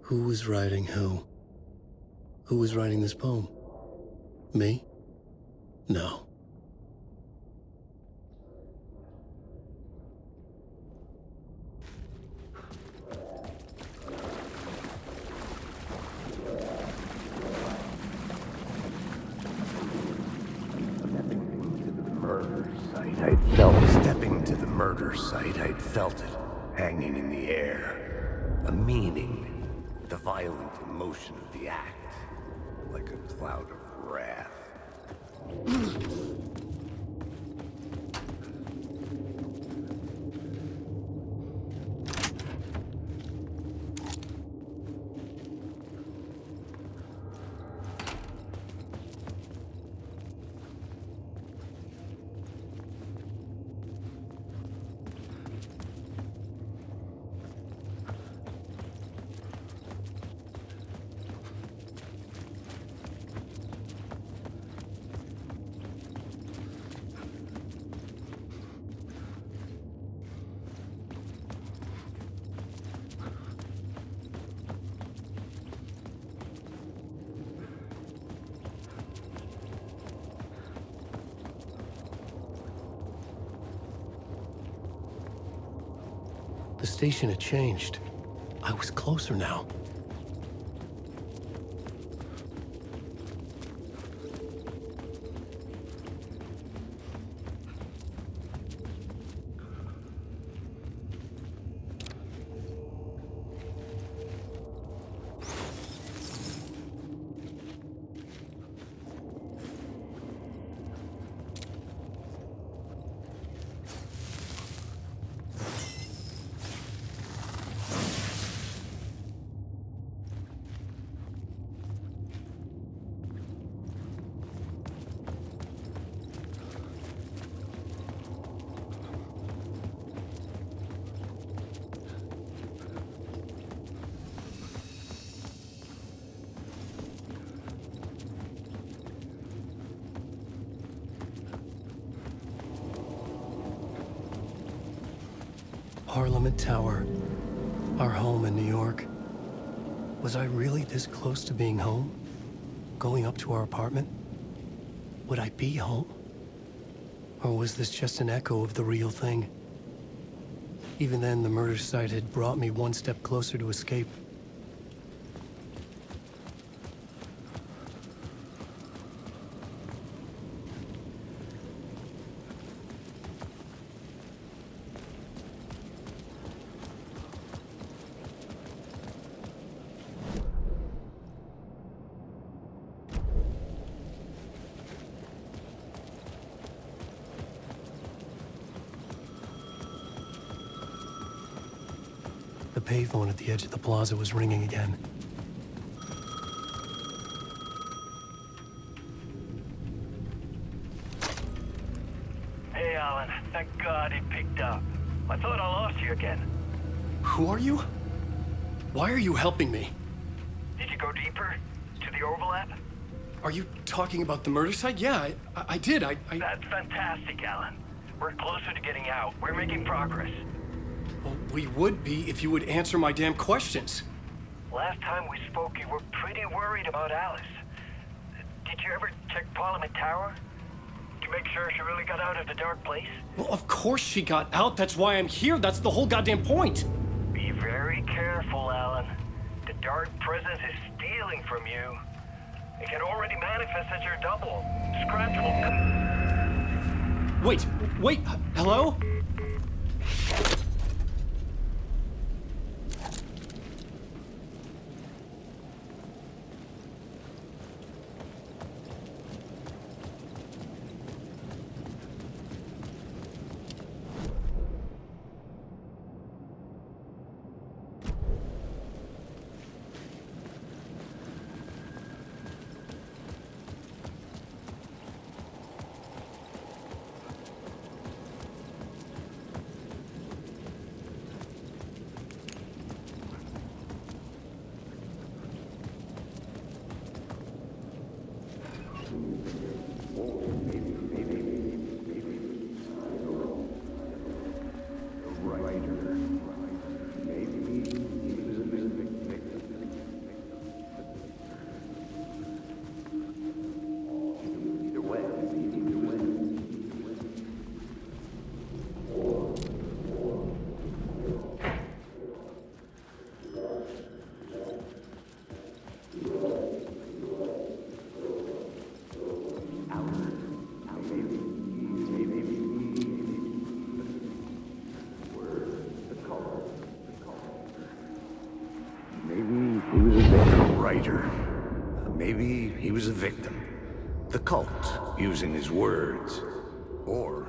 Who was writing who? Who was writing this poem? Me? No. Stepping to the murder site, I'd felt it, hanging in the air. A meaning, the violent emotion of the act, like a cloud of wrath. The station had changed. I was closer now. Parliament Tower, our home in New York. Was I really this close to being home? Going up to our apartment? Would I be home? Or was this just an echo of the real thing? Even then, the murder site had brought me one step closer to escape. The payphone at the edge of the plaza was ringing again. Hey, Alan. Thank God he picked up. I thought I lost you again. Who are you? Why are you helping me? Did you go deeper? To the overlap? Are you talking about the murder site? Yeah, I did. That's fantastic, Alan. We're closer to getting out. We're making progress. Well, we would be if you would answer my damn questions. Last time we spoke, you were pretty worried about Alice. Did you ever check Parliament Tower? To make sure she really got out of the dark place? Well, of course she got out. That's why I'm here. That's the whole goddamn point. Be very careful, Alan. The dark presence is stealing from you. It can already manifest as your double. Scratch will... Wait, hello? traitor. Maybe he was a victim. The cult, using his words. Or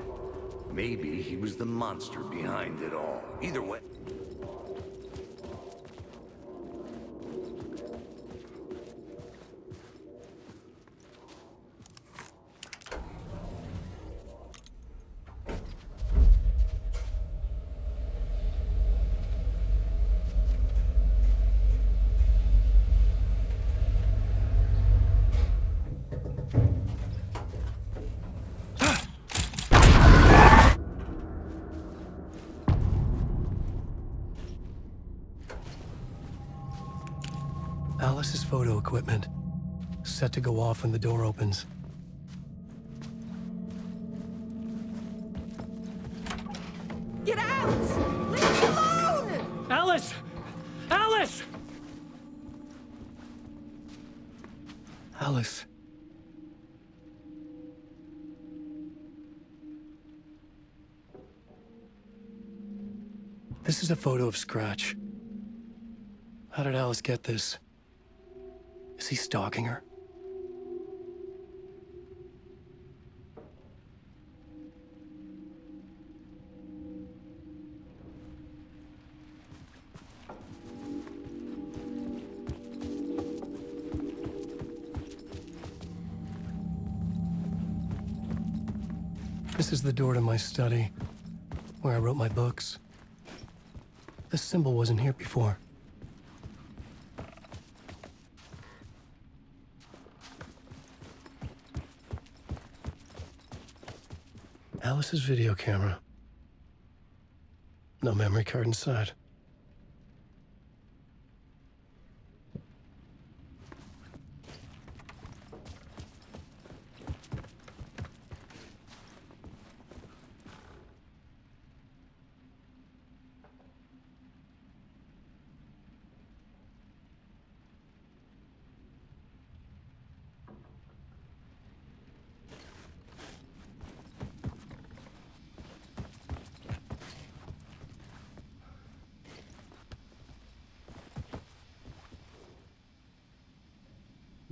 maybe he was the monster behind it all. Either way... Alice's photo equipment, set to go off when the door opens. Get out! Leave me alone! Alice! Alice! Alice. This is a photo of Scratch. How did Alice get this? Is he stalking her? This is the door to my study, where I wrote my books. This symbol wasn't here before. Alice's video camera. No memory card inside.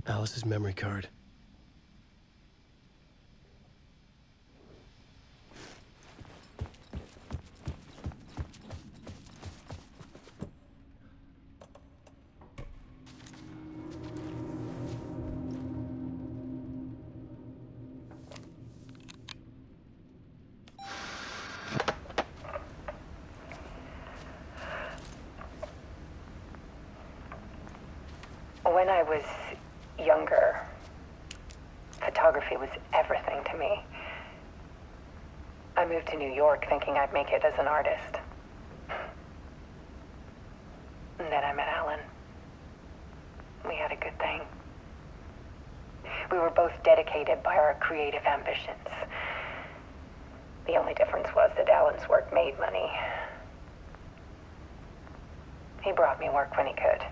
Alice's memory card. When I was younger, photography was everything to me. I moved to New York thinking I'd make it as an artist. And then I met Alan. We had a good thing. We were both dedicated by our creative ambitions. The only difference was that Alan's work made money. He brought me work when he could.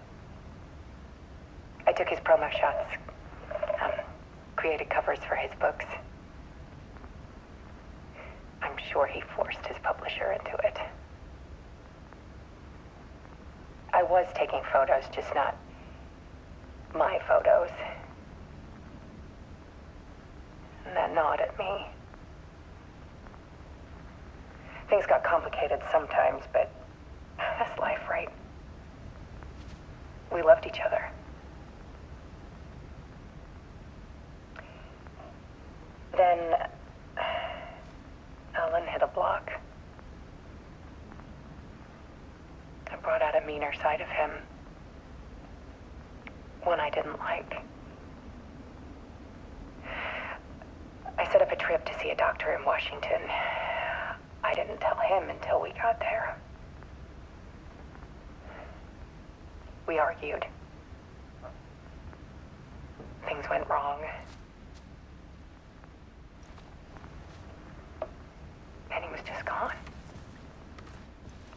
I took his promo shots, created covers for his books. I'm sure he forced his publisher into it. I was taking photos, just not my photos. And that gnawed at me. Things got complicated sometimes, but that's life, right? We loved each other. Then Alan hit a block. I brought out a meaner side of him. One I didn't like. I set up a trip to see a doctor in Washington. I didn't tell him until we got there. We argued. Things went wrong. And he was just gone.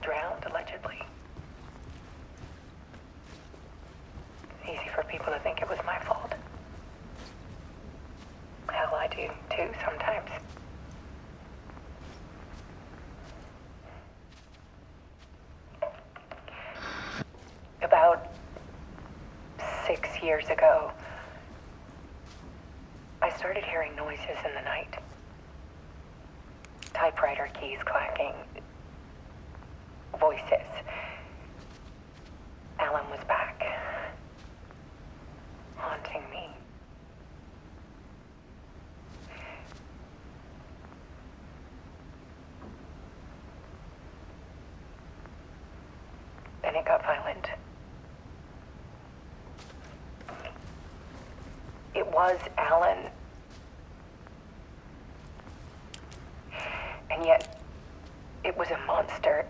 Drowned, allegedly. Easy for people to think it was my fault. Hell, I do too sometimes. About 6 years ago, I started hearing noises in the night. Typewriter keys clacking. Voices. Alan was back. Haunting me. Then it got violent. It was Alan. And yet, it was a monster.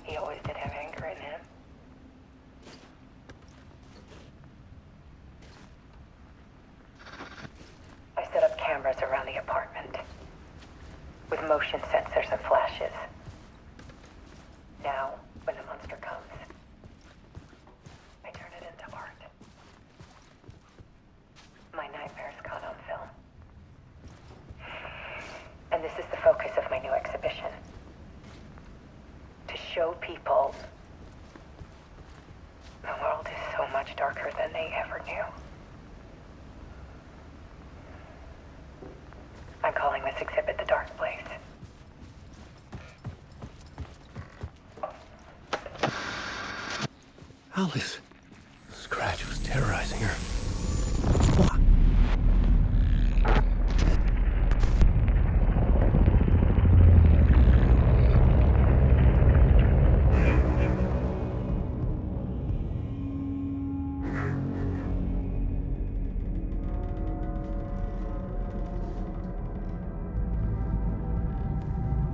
He always did have anger in him. I set up cameras around the apartment with motion sensors and flashes. Now, when the monster comes, I turn it into art. My nightmares caught on film. And this is the focus of my new exhibition. To show people the world is so much darker than they ever knew. I'm calling this exhibit The Dark Place. Alice. Scratch was terrorizing her. What?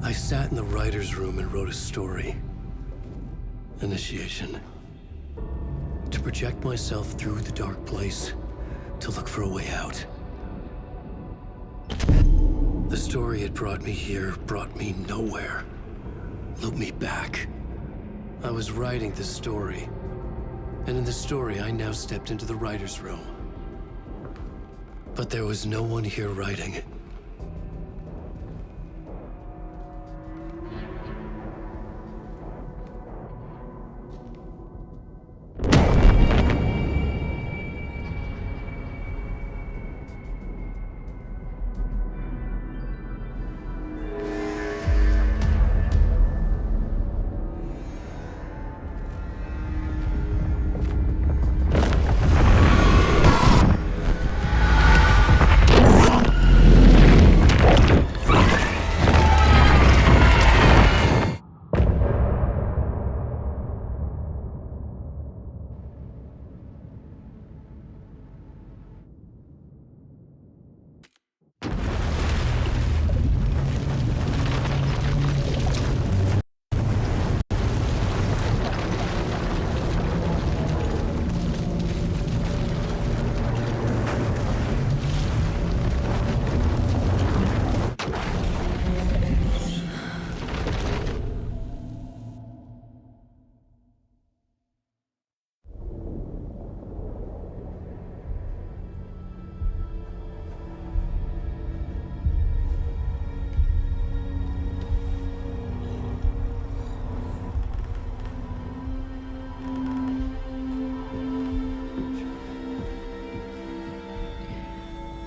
I sat in the writer's room and wrote a story. Initiation. To project myself through the dark place, to look for a way out. The story had brought me here, brought me nowhere. Looped me back. I was writing the story. And in the story, I now stepped into the writer's room. But there was no one here writing it.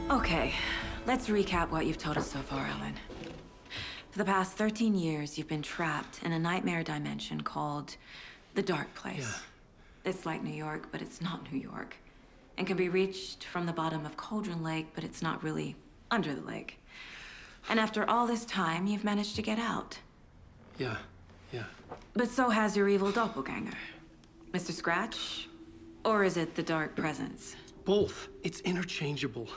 Okay, let's recap what you've told us so far, Alan. For the past 13 years, you've been trapped in a nightmare dimension called the Dark Place. Yeah. It's like New York, but it's not New York. And can be reached from the bottom of Cauldron Lake, but it's not really under the lake. And after all this time, you've managed to get out. Yeah. But so has your evil doppelganger. Mr. Scratch? Or is it the Dark Presence? Both. It's interchangeable.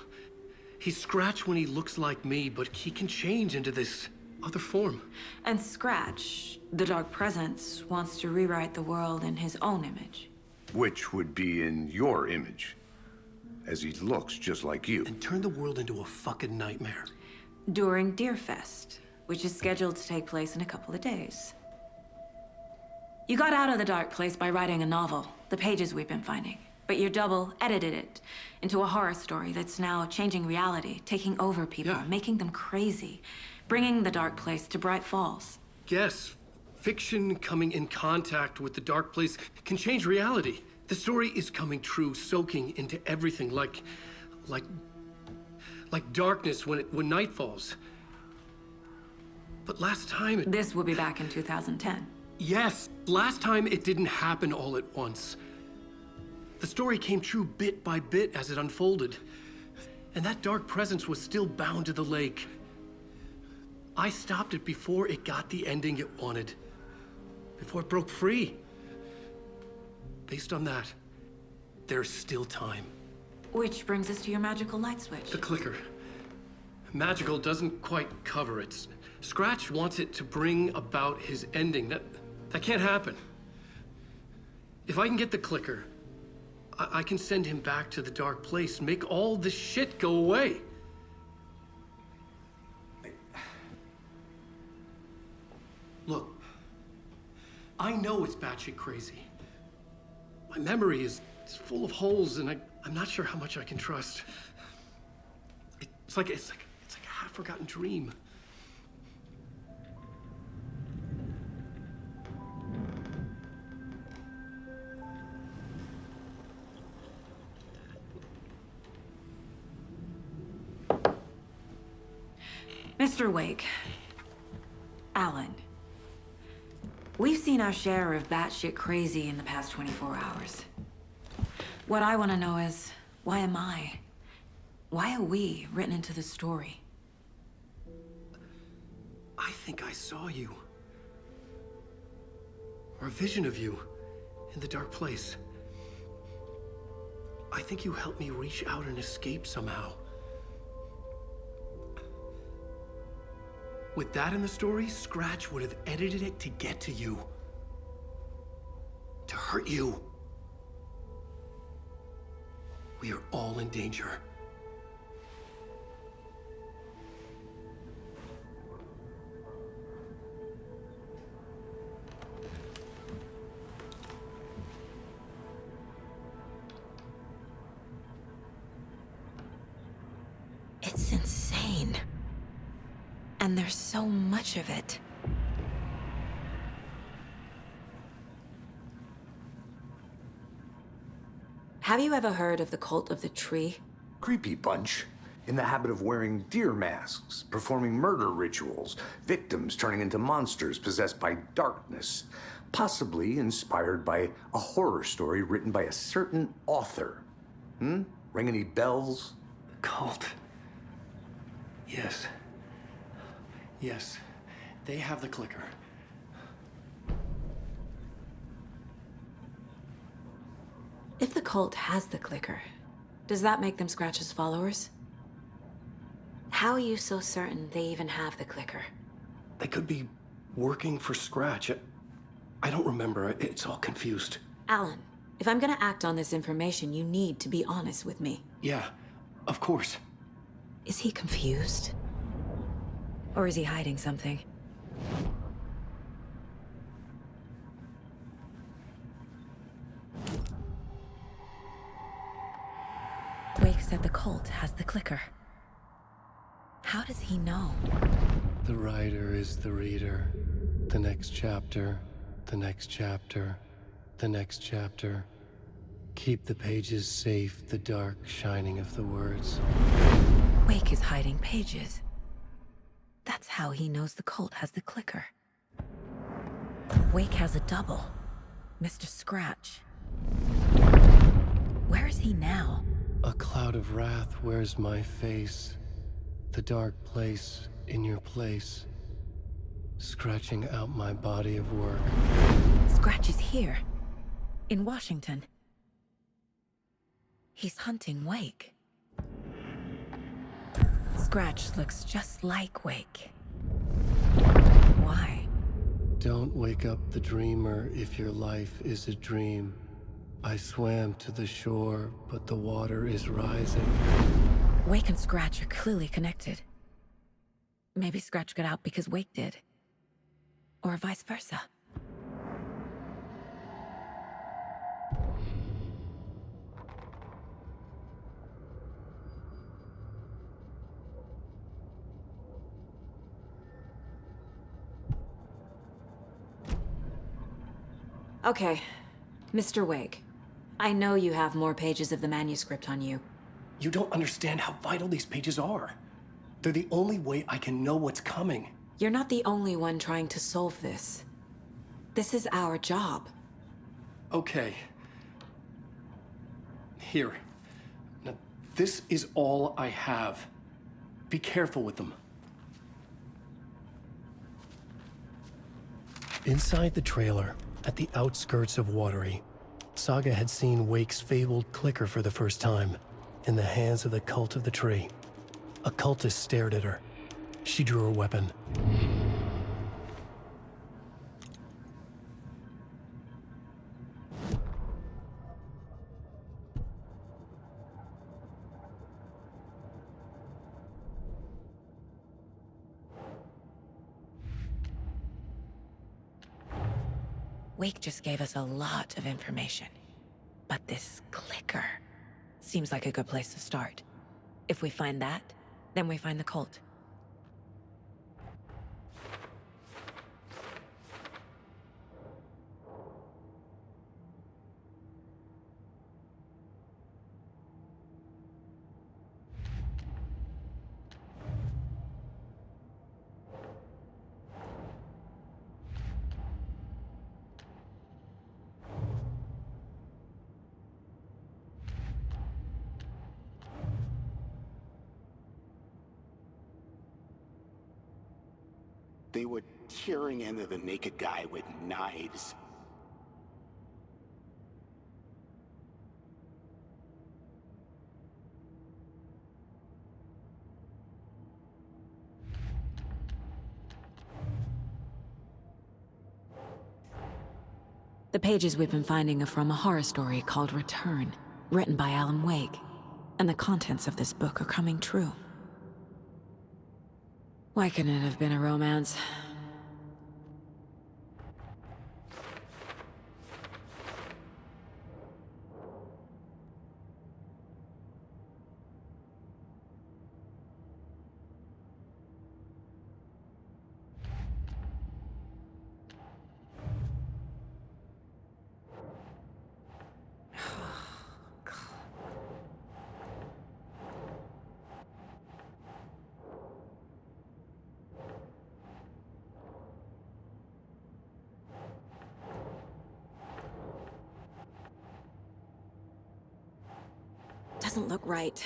He's Scratch when he looks like me, but he can change into this other form. And Scratch, the Dark Presence, wants to rewrite the world in his own image. Which would be in your image, as he looks just like you. And turn the world into a fucking nightmare. During Deerfest, which is scheduled to take place in a couple of days. You got out of the Dark Place by writing a novel, the pages we've been finding. But your double edited it into a horror story that's now changing reality, taking over people, Yeah. making them crazy, bringing the Dark Place to Bright Falls. Yes, Fiction coming in contact with the dark place can change reality. The story is coming true, soaking into everything like darkness when night falls. But last time it... This will be back in 2010. Yes, last time it didn't happen all at once. The story came true bit by bit as it unfolded. And that dark presence was still bound to the lake. I stopped it before it got the ending it wanted. Before it broke free. Based on that, there's still time. Which brings us to your magical light switch. The clicker. Magical doesn't quite cover it. Scratch wants it to bring about his ending. That can't happen. If I can get the clicker, I can send him back to the dark place, make all this shit go away. Look, I know it's batshit crazy. My memory is full of holes, and I'm not sure how much I can trust. It's like a half-forgotten dream. Mr. Wake. Alan. We've seen our share of batshit crazy in the past 24 hours. What I want to know is, why am I? Why are we written into the story? I think I saw you. Or a vision of you in the dark place. I think you helped me reach out and escape somehow. With that in the story, Scratch would have edited it to get to you. To hurt you. We are all in danger. It's insane. And there's so much of it. Have you ever heard of the Cult of the Tree? Creepy bunch. In the habit of wearing deer masks, performing murder rituals, victims turning into monsters possessed by darkness. Possibly inspired by a horror story written by a certain author. Ring any bells? Cult. Yes. Yes. They have the clicker. If the cult has the clicker, does that make them Scratch's followers? How are you so certain they even have the clicker? They could be working for Scratch. I don't remember. It's all confused. Alan, if I'm gonna act on this information, you need to be honest with me. Yeah, of course. Is he confused? Or is he hiding something? Wake said the cult has the clicker. How does he know? The writer is the reader. The next chapter, the next chapter, the next chapter. Keep the pages safe, the dark shining of the words. Wake is hiding pages. That's how he knows the cult has the clicker. Wake has a double. Mr. Scratch. Where is he now? A cloud of wrath wears my face. The dark place in your place. Scratching out my body of work. Scratch is here. In Washington. He's hunting Wake. Scratch looks just like Wake. Why? Don't wake up the dreamer if your life is a dream. I swam to the shore, but the water is rising. Wake and Scratch are clearly connected. Maybe Scratch got out because Wake did. Or vice versa. Okay, Mr. Wake. I know you have more pages of the manuscript on you. You don't understand how vital these pages are. They're the only way I can know what's coming. You're not the only one trying to solve this. This is our job. Okay. Here. Now, this is all I have. Be careful with them. Inside the trailer, at the outskirts of Watery, Saga had seen Wake's fabled clicker for the first time, in the hands of the Cult of the Tree. A cultist stared at her. She drew her weapon. Wake just gave us a lot of information. But this clicker seems like a good place to start. If we find that, then we find the cult. They were tearing into the naked guy with knives. The pages we've been finding are from a horror story called Return, written by Alan Wake. And the contents of this book are coming true. Why couldn't it have been a romance? Doesn't look right.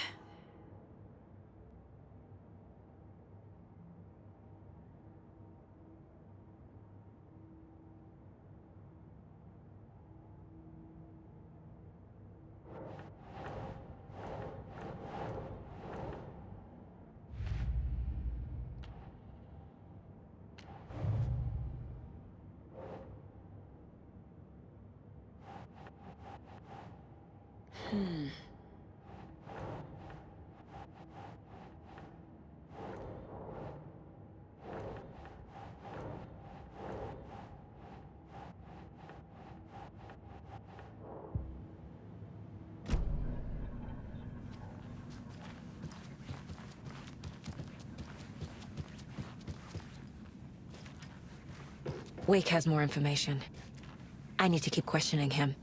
Wake has more information. I need to keep questioning him.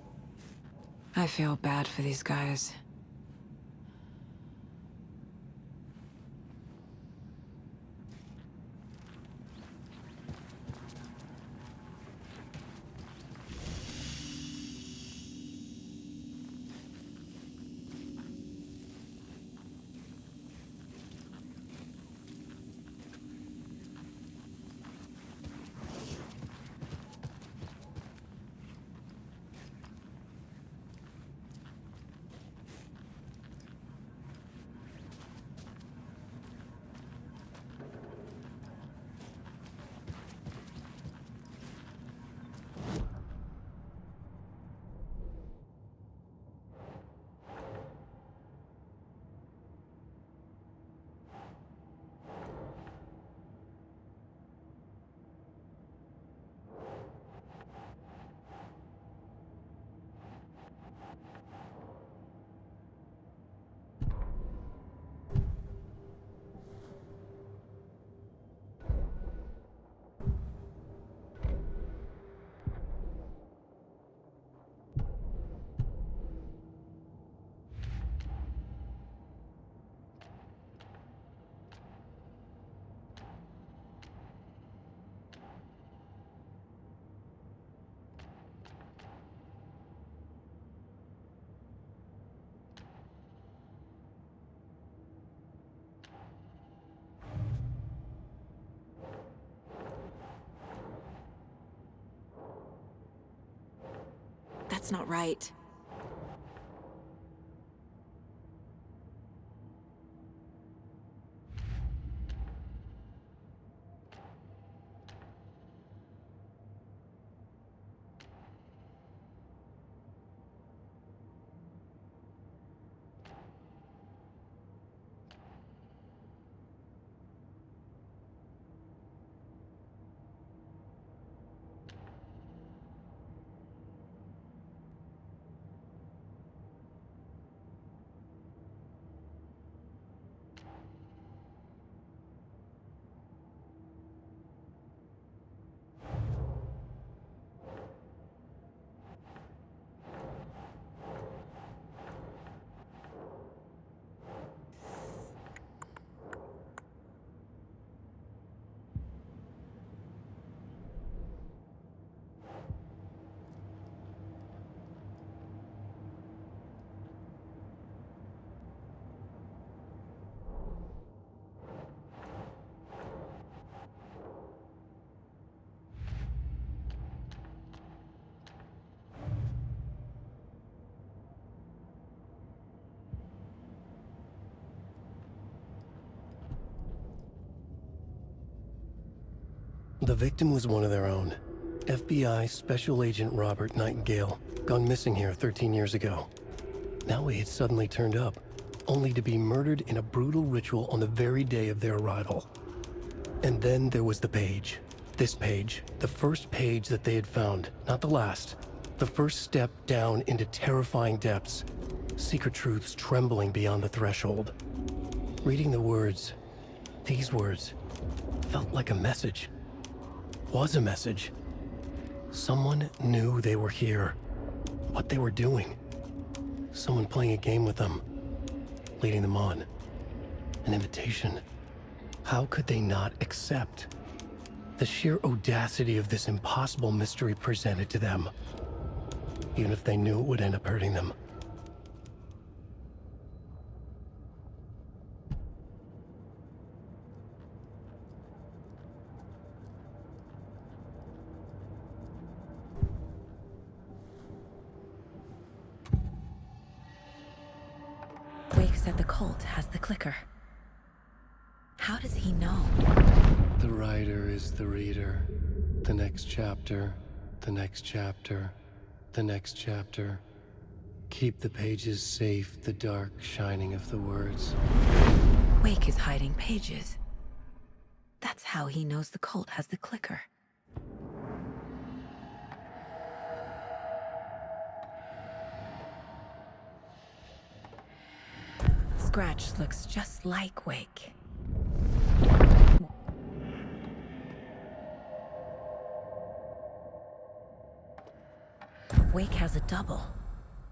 I feel bad for these guys. That's not right. The victim was one of their own. FBI Special Agent Robert Nightingale, gone missing here 13 years ago. Now he had suddenly turned up, only to be murdered in a brutal ritual on the very day of their arrival. And then there was the page. This page, the first page that they had found, not the last. The first step down into terrifying depths. Secret truths trembling beyond the threshold. Reading the words, these words, felt like a message. Was a message. Someone knew they were here. What they were doing. Someone playing a game with them. Leading them on. An invitation. How could they not accept? The sheer audacity of this impossible mystery presented to them. Even if they knew it would end up hurting them. Wake said the cult has the clicker. How does he know? The writer is the reader. The next chapter, the next chapter, the next chapter. Keep the pages safe, the dark shining of the words. Wake is hiding pages. That's how he knows the cult has the clicker. Scratch looks just like Wake. Wake has a double.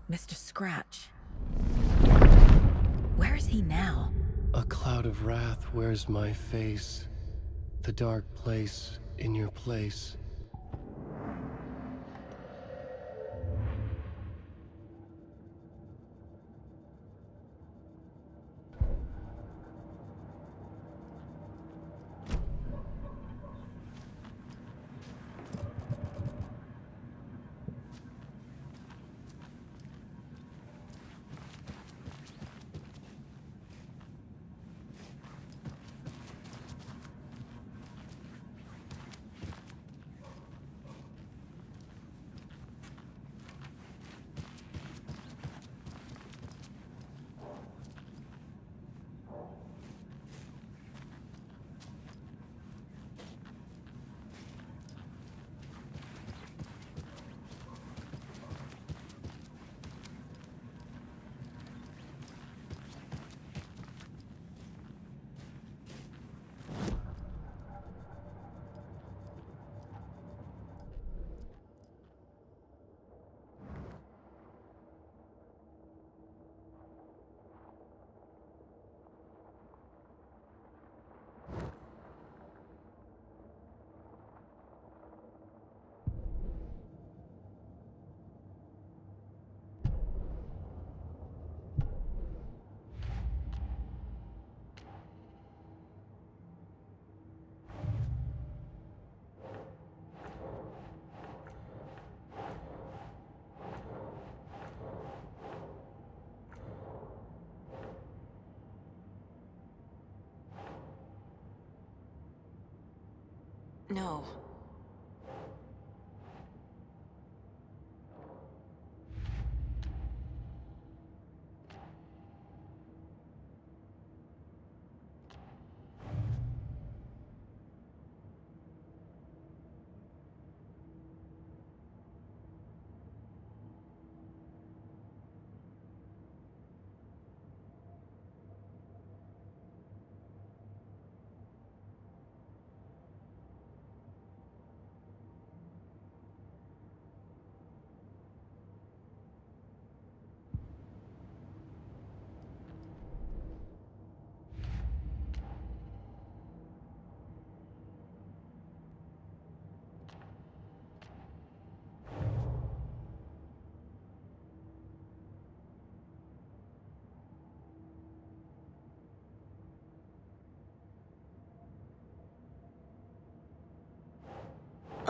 Mr. Scratch. Where is he now? A cloud of wrath wears my face. The dark place in your place. No.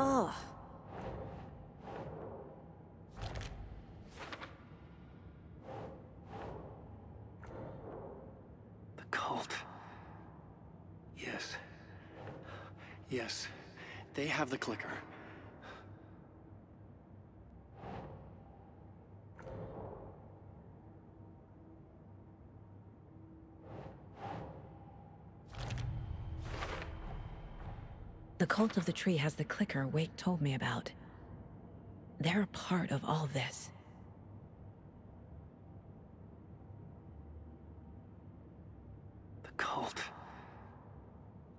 Ugh. The cult. Yes. Yes. They have the clicker. The Cult of the Tree has the clicker Wake told me about. They're a part of all this. The cult.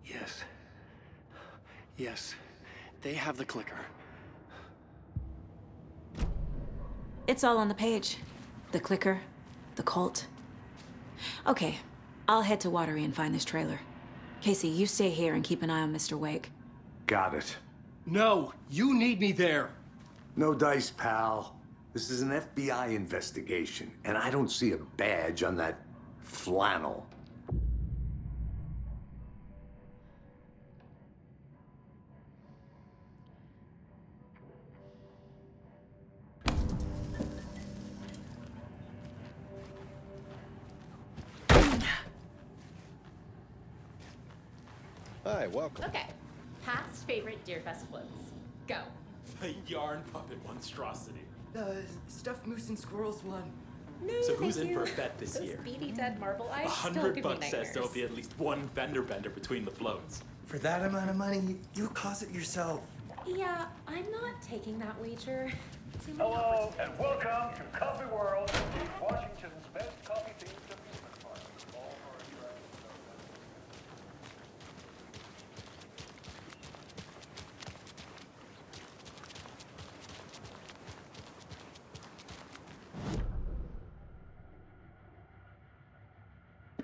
Yes. Yes. They have the clicker. It's all on the page. The clicker, the cult. Okay, I'll head to Watery and find this trailer. Casey, you stay here and keep an eye on Mr. Wake. Got it. No, you need me there. No dice, pal. This is an FBI investigation, and I don't see a badge on that flannel. Hi, welcome. Okay. Past favorite Deerfest floats. Go. The yarn puppet monstrosity. Stuffed moose and squirrels one. No, So who's thank in you. for a bet this Those year? beady dead marble eyes still $100 give me says nightmares. there'll be at least one vendor bender between the floats. For that amount of money, you cause it yourself. Yeah, I'm not taking that wager. Too many Hello, and welcome to Coffee World, Washington's best coffee-themed amusement park. All for attractions.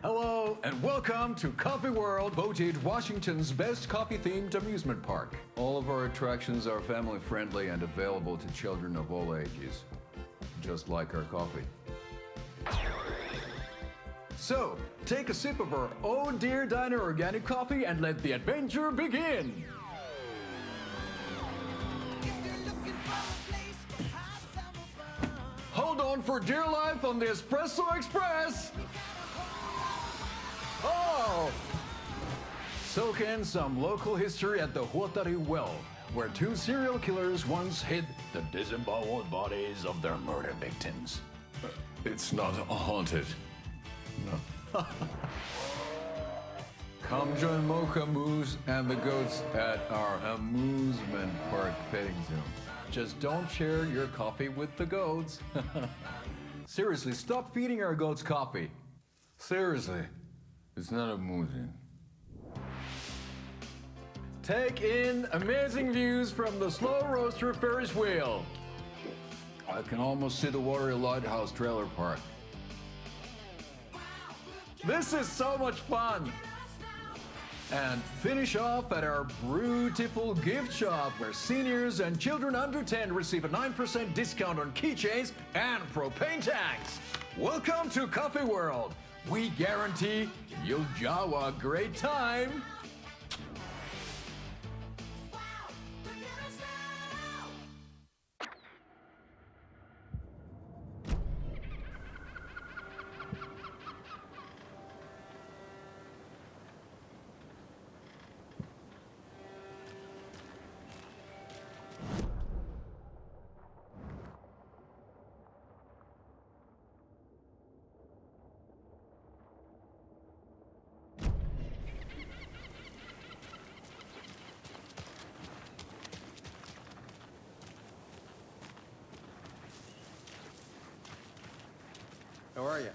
Hello, and welcome to Coffee World, voted Washington's best coffee-themed amusement park. All of our attractions are family-friendly and available to children of all ages, just like our coffee. So, take a sip of our Oh Dear Diner organic coffee and let the adventure begin! Hold on for dear life on the Espresso Express! Oh! Soak in some local history at the Huatari Well, where two serial killers once hid the disemboweled bodies of their murder victims. It's not haunted. No. Come join Mocha Moose and the goats at our amusement park petting zoo. Just don't share your coffee with the goats. Seriously, stop feeding our goats coffee. Seriously. It's not amusing. Take in amazing views from the Slow Roaster Ferris wheel. I can almost see the Watery Lighthouse trailer park. This is so much fun! And finish off at our beautiful gift shop where seniors and children under 10 receive a 9% discount on keychains and propane tanks. Welcome to Coffee World. We guarantee you'll jaw a great time. How are you?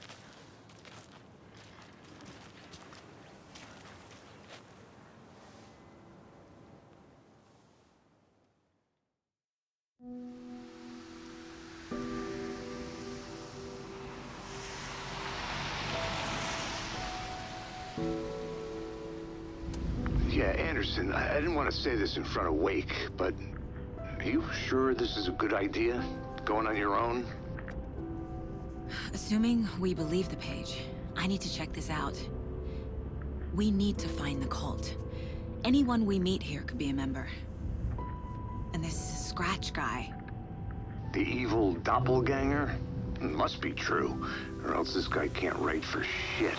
Yeah, Anderson, I didn't want to say this in front of Wake, but are you sure this is a good idea? Going on your own? Assuming we believe the page, I need to check this out. We need to find the cult. Anyone we meet here could be a member. And this Scratch guy. The evil doppelganger? Must be true, or else this guy can't write for shit.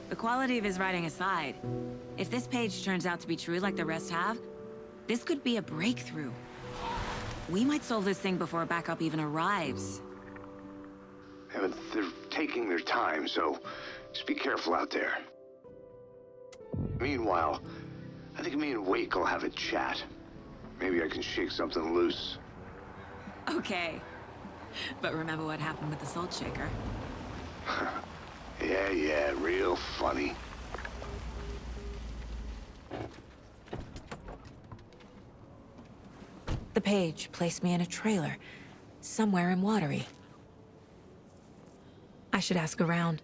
The quality of his writing aside, if this page turns out to be true like the rest have, this could be a breakthrough. We might solve this thing before a backup even arrives. Yeah, but they're taking their time, so just be careful out there. Meanwhile, I think me and Wake will have a chat. Maybe I can shake something loose. Okay. But remember what happened with the Salt Shaker? Yeah, real funny. The page placed me in a trailer, somewhere in Watery. I should ask around.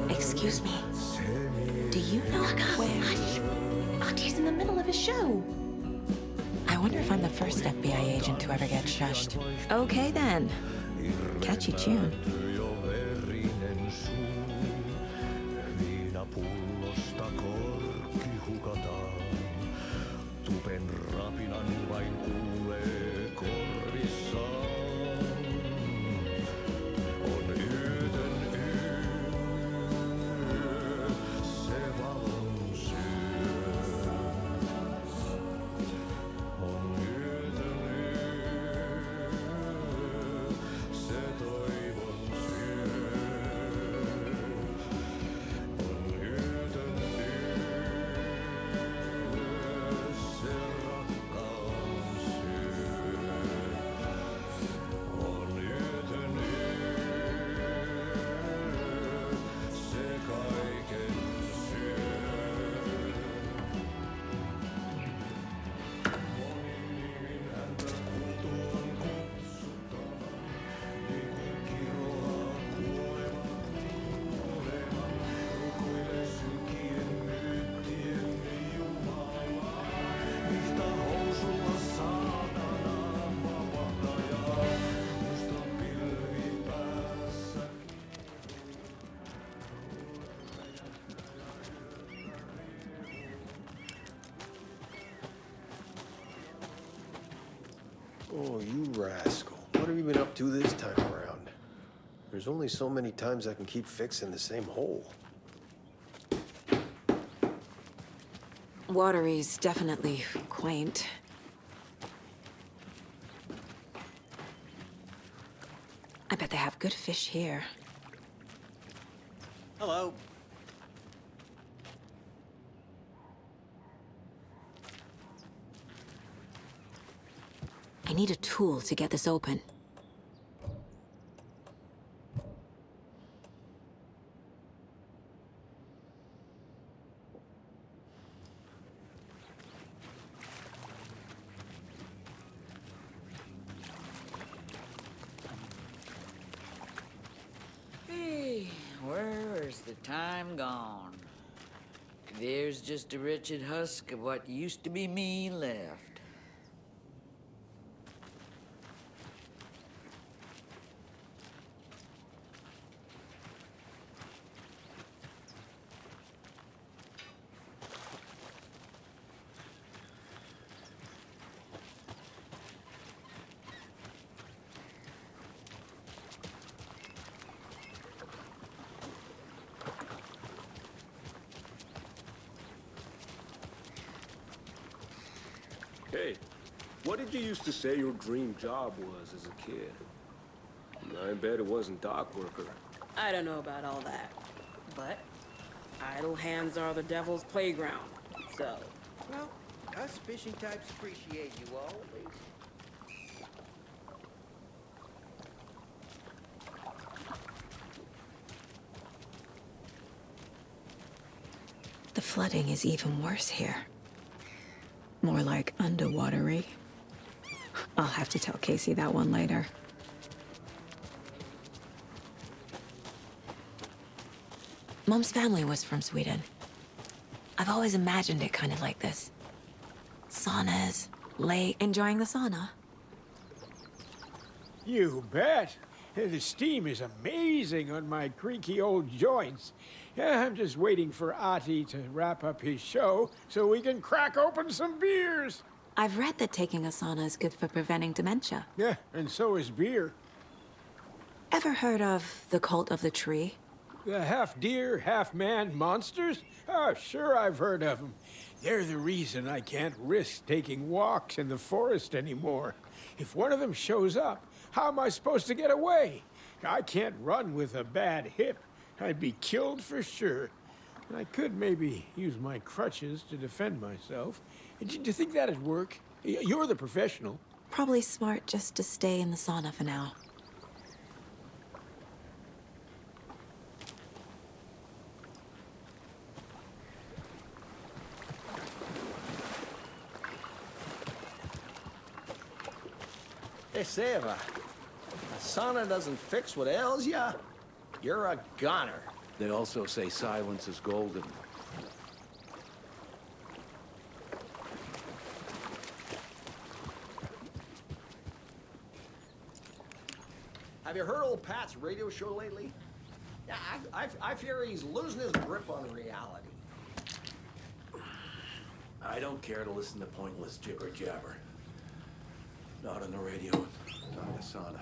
Excuse me. Do you know where? Octie's in the middle of a show. I wonder if I'm the first FBI agent to ever get shushed. Okay then. Catchy tune. Oh, you rascal. What have you been up to this time around? There's only so many times I can keep fixing the same hole. Watery's definitely quaint. I bet they have good fish here. Hello. I need a tool to get this open. Hey, where's the time gone? There's just a wretched husk of what used to be me left. Hey, what did you used to say your dream job was as a kid? I bet it wasn't dock worker. I don't know about all that, but idle hands are the devil's playground, so... Well, us fishing types appreciate you always. The flooding is even worse here. More like underwatery. I'll have to tell Casey that one later. Mom's family was from Sweden. I've always imagined it kind of like this. Saunas, lake, enjoying the sauna. You bet. The steam is amazing on my creaky old joints. Yeah, I'm just waiting for Ati to wrap up his show so we can crack open some beers. I've read that taking a sauna is good for preventing dementia. Yeah, and so is beer. Ever heard of the Cult of the Tree? The half-deer, half-man monsters? Oh, sure I've heard of them. They're the reason I can't risk taking walks in the forest anymore. If one of them shows up, how am I supposed to get away? I can't run with a bad hip. I'd be killed for sure. I could maybe use my crutches to defend myself. Do you think that'd work? You're the professional. Probably smart just to stay in the sauna for now. They say if a sauna doesn't fix what ails ya, you're a goner. They also say silence is golden. Have you heard old Pat's radio show lately? Yeah, I fear he's losing his grip on reality. I don't care to listen to pointless jibber jabber. Not on the radio, not in the sauna.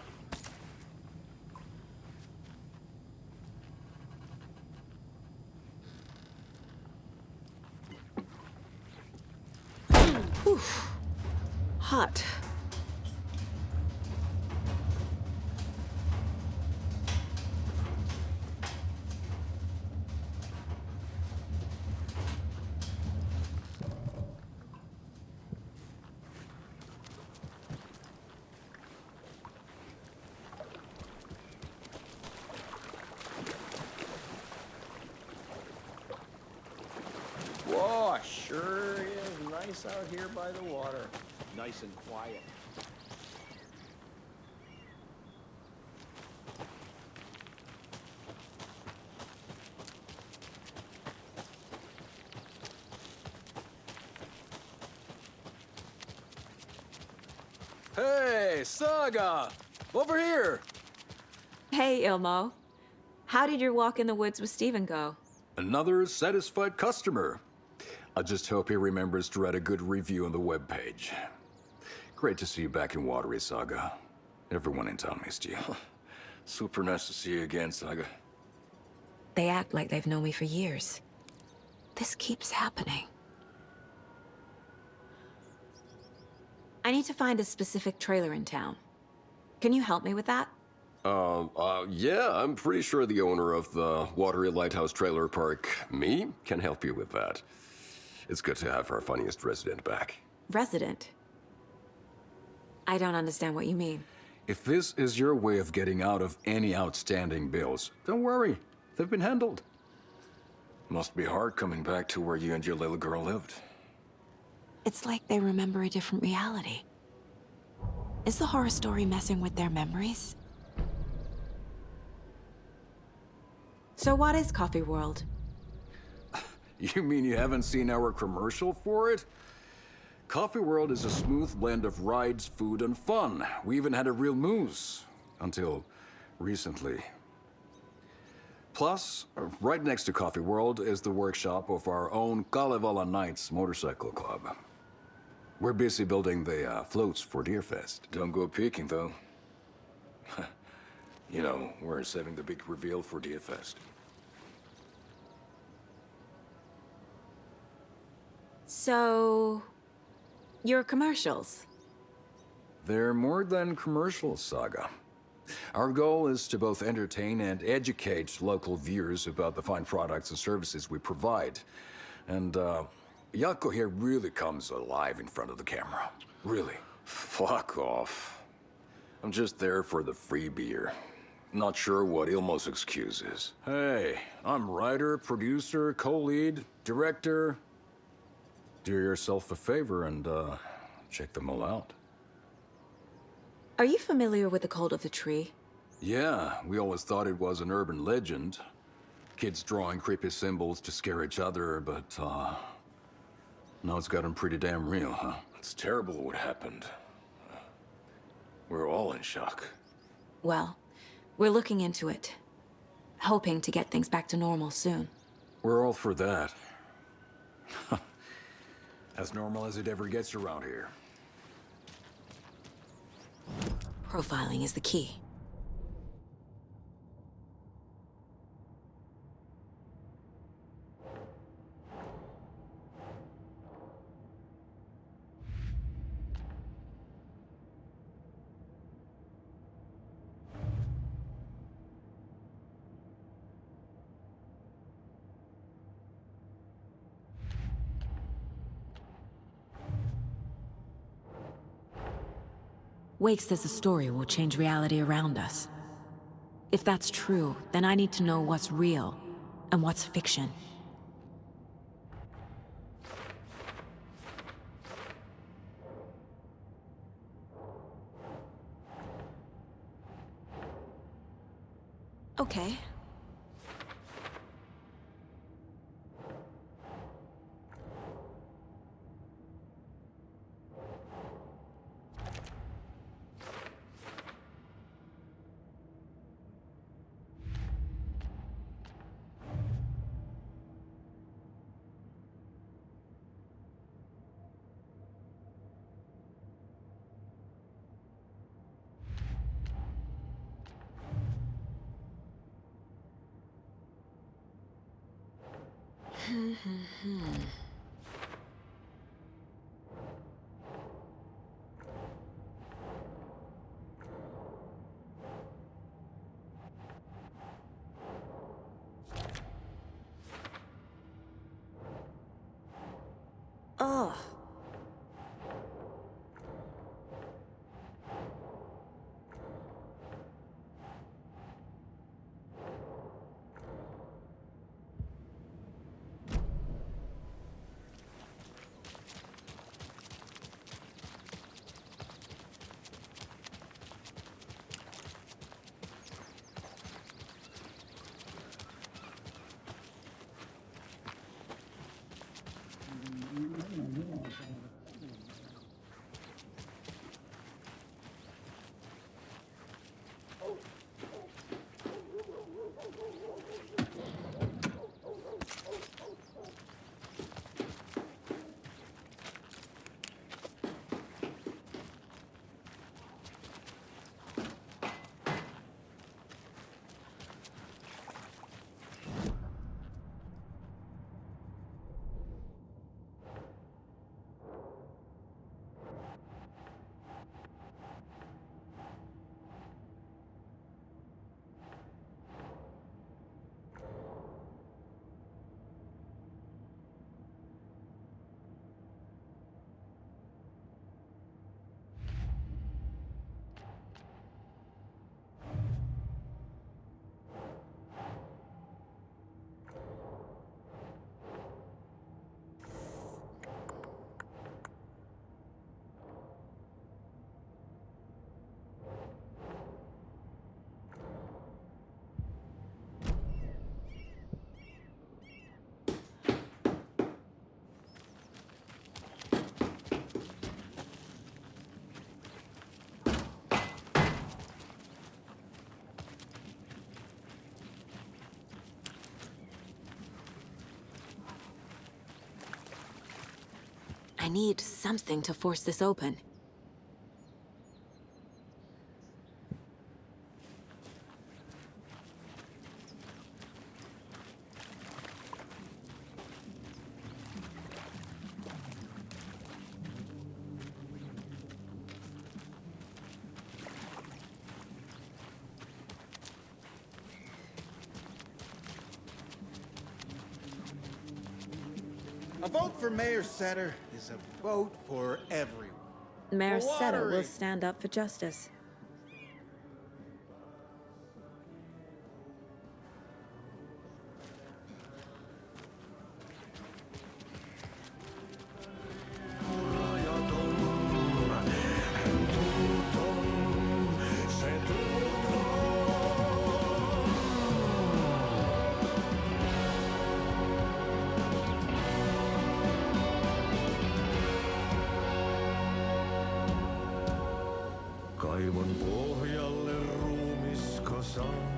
Oof. Hot. Whoa, sure is nice out here by the water. Nice and quiet. Hey, Saga! Over here! Hey, Ilmo. How did your walk in the woods with Steven go? Another satisfied customer. I just hope he remembers to write a good review on the webpage. Great to see you back in Watery, Saga. Everyone in town missed you. Super nice to see you again, Saga. They act like they've known me for years. This keeps happening. I need to find a specific trailer in town. Can you help me with that? Yeah, I'm pretty sure the owner of the Watery Lighthouse Trailer Park, me, can help you with that. It's good to have our funniest resident back. Resident? I don't understand what you mean. If this is your way of getting out of any outstanding bills, don't worry. They've been handled. Must be hard coming back to where you and your little girl lived. It's like they remember a different reality. Is the horror story messing with their memories? So what is Coffee World? You mean you haven't seen our commercial for it? Coffee World is a smooth blend of rides, food, and fun. We even had a real moose. Until recently. Plus, right next to Coffee World is the workshop of our own Kalevala Knights Motorcycle Club. We're busy building the floats for Deerfest. Don't go peeking, though. You know, we're saving the big reveal for Deerfest. So, Your commercials. They're more than commercials, Saga. Our goal is to both entertain and educate local viewers about the fine products and services we provide. And, Yako here really comes alive in front of the camera. Really. Fuck off. I'm just there for the free beer. Not sure what Ilmo's excuse is. Hey, I'm writer, producer, co-lead, director. Do yourself a favor and, check them all out. Are you familiar with the Cult of the Tree? Yeah, we always thought it was an urban legend. Kids drawing creepy symbols to scare each other, but, now it's gotten pretty damn real, huh? It's terrible what happened. We're all in shock. Well, we're looking into it. Hoping to get things back to normal soon. We're all for that. As normal as it ever gets around here. Profiling is the key. Wake says the story will change reality around us. If that's true, then I need to know what's real and what's fiction. Okay. Ugh. I need something to force this open. A vote for Mayor Setter is a vote for everyone. Mayor For Setter will watering. stand up for justice. Kaivon pohjalle ruumis kasan.